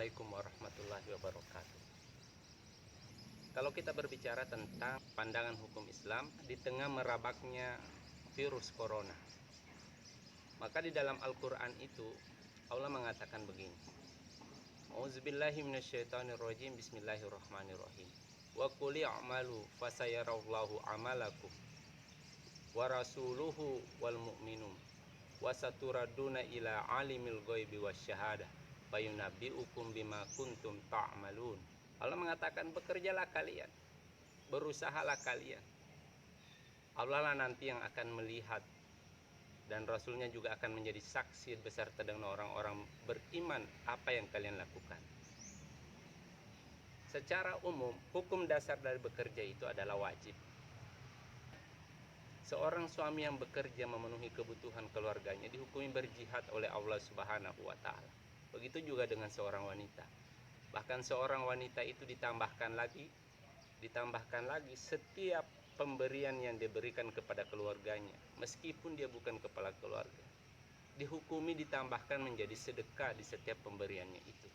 Assalamualaikum warahmatullahi wabarakatuh. Kalau kita berbicara tentang pandangan hukum Islam di tengah merabaknya virus corona, maka di dalam Al-Quran itu Allah mengatakan begini: A'udzubillahi minasyaitonirrajim, bismillahirrahmanirrahim. Wa qul i'malu fasayarallahu amalakum wa rasuluhu wal mu'minun wa saturaduna ila alimil ghaibi wasyahadah fayunabbi'ukum bima kuntum ta'malun. Allah mengatakan, bekerjalah kalian, berusahalah kalian. Allah lah nanti yang akan melihat, dan Rasulnya juga akan menjadi saksi beserta dengan orang-orang beriman apa yang kalian lakukan. Secara umum, hukum dasar dari bekerja itu adalah wajib. Seorang suami yang bekerja memenuhi kebutuhan keluarganya dihukumi berjihad oleh Allah Subhanahu wa Ta'ala. Begitu juga dengan seorang wanita. Bahkan seorang wanita itu ditambahkan lagi setiap pemberian yang diberikan kepada keluarganya, meskipun dia bukan kepala keluarga, dihukumi ditambahkan menjadi sedekah di setiap pemberiannya itu.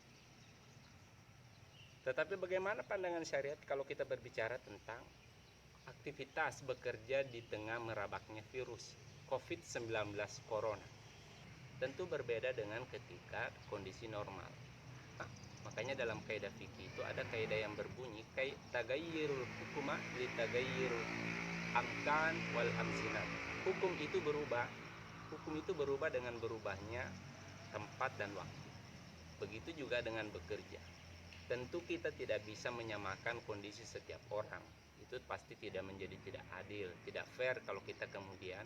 Tetapi bagaimana pandangan syariat kalau kita berbicara tentang aktivitas bekerja di tengah merabaknya virus COVID-19 Corona? Tentu berbeda dengan ketika kondisi normal. Makanya dalam kaidah fikih itu ada kaidah yang berbunyi tagayyurul hukuma li tagayyurul amkan wal amsinat. Hukum itu berubah dengan berubahnya tempat dan waktu. Begitu juga dengan bekerja. Tentu kita tidak bisa menyamakan kondisi setiap orang. Itu pasti tidak menjadi tidak adil, tidak fair kalau kita kemudian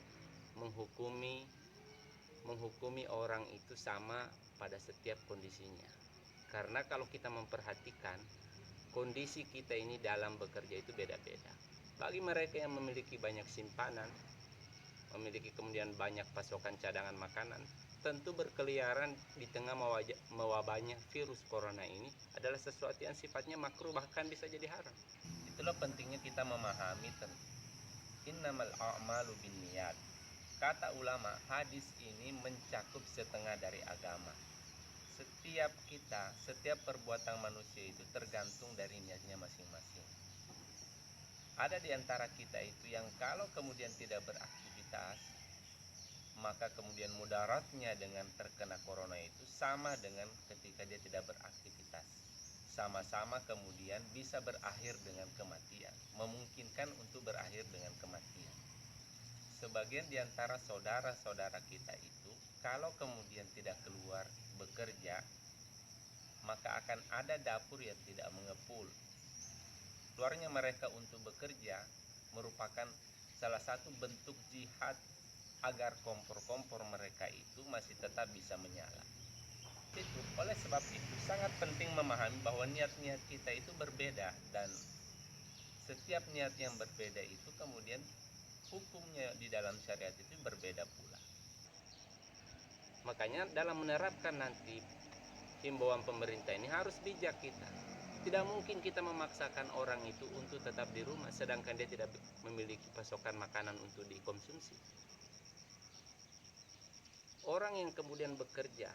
menghukumi orang itu sama pada setiap kondisinya. Karena kalau kita memperhatikan kondisi kita ini dalam bekerja itu beda-beda. Bagi mereka yang memiliki banyak simpanan, memiliki kemudian banyak pasokan cadangan makanan, tentu berkeliaran di tengah mewabahnya virus corona ini adalah sesuatu yang sifatnya makruh, bahkan bisa jadi haram. Itulah pentingnya kita memahami tentang innamal a'malu binniyat. Kata ulama, hadis ini mencakup setengah dari agama. Setiap perbuatan manusia itu tergantung dari niatnya masing-masing. Ada di antara kita itu yang kalau kemudian tidak beraktivitas, maka kemudian mudaratnya dengan terkena corona itu sama dengan ketika dia tidak beraktivitas. Sama-sama kemudian bisa berakhir dengan kematian, memungkinkan untuk berakhir dengan kematian. Sebagian di antara saudara-saudara kita itu kalau kemudian tidak keluar bekerja, maka akan ada dapur yang tidak mengepul. Keluarnya mereka untuk bekerja merupakan salah satu bentuk jihad agar kompor-kompor mereka itu masih tetap bisa menyala. Oleh sebab itu sangat penting memahami bahwa niat-niat kita itu berbeda, dan setiap niat yang berbeda itu kemudian hukumnya di dalam syariat itu berbeda pula. Makanya dalam menerapkan nanti himbauan pemerintah ini harus bijak kita. Tidak mungkin kita memaksakan orang itu untuk tetap di rumah sedangkan dia tidak memiliki pasokan makanan untuk dikonsumsi. Orang yang kemudian bekerja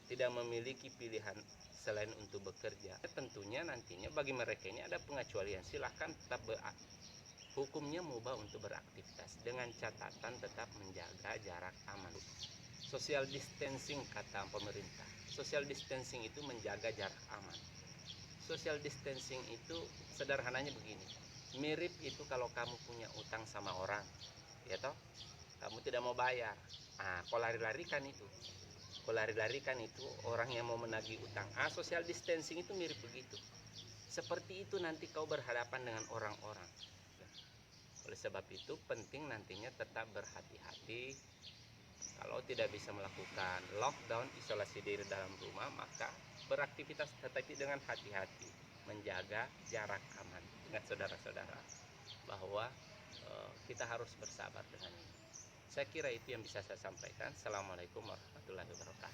tidak memiliki pilihan selain untuk bekerja, tentunya nantinya bagi mereka ini ada pengecualian. Silahkan tetap hukumnya mubah untuk beraktivitas dengan catatan tetap menjaga jarak aman. Social distancing kata pemerintah. Social distancing itu menjaga jarak aman. Social distancing itu sederhananya begini. Mirip itu kalau kamu punya utang sama orang, ya toh? Kamu tidak mau bayar. Kau lari-larikan itu. Orang yang mau menagih utang. Social distancing itu mirip begitu. Seperti itu nanti kau berhadapan dengan orang-orang. Oleh sebab itu penting nantinya tetap berhati-hati. Kalau tidak bisa melakukan lockdown, isolasi diri dalam rumah, maka beraktivitas tetapi dengan hati-hati, menjaga jarak aman. Ingat saudara-saudara bahwa kita harus bersabar dengan ini. Saya kira itu yang bisa saya sampaikan. Assalamualaikum warahmatullahi wabarakatuh.